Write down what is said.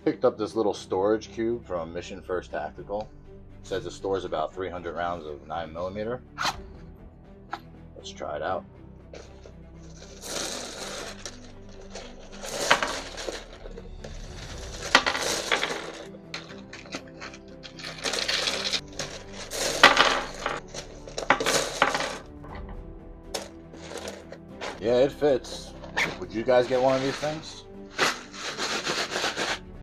Picked up this little storage cube from Mission First Tactical. It says it stores about 300 rounds of 9mm. Let's try it out. Yeah, it fits. Would you guys get one of these things?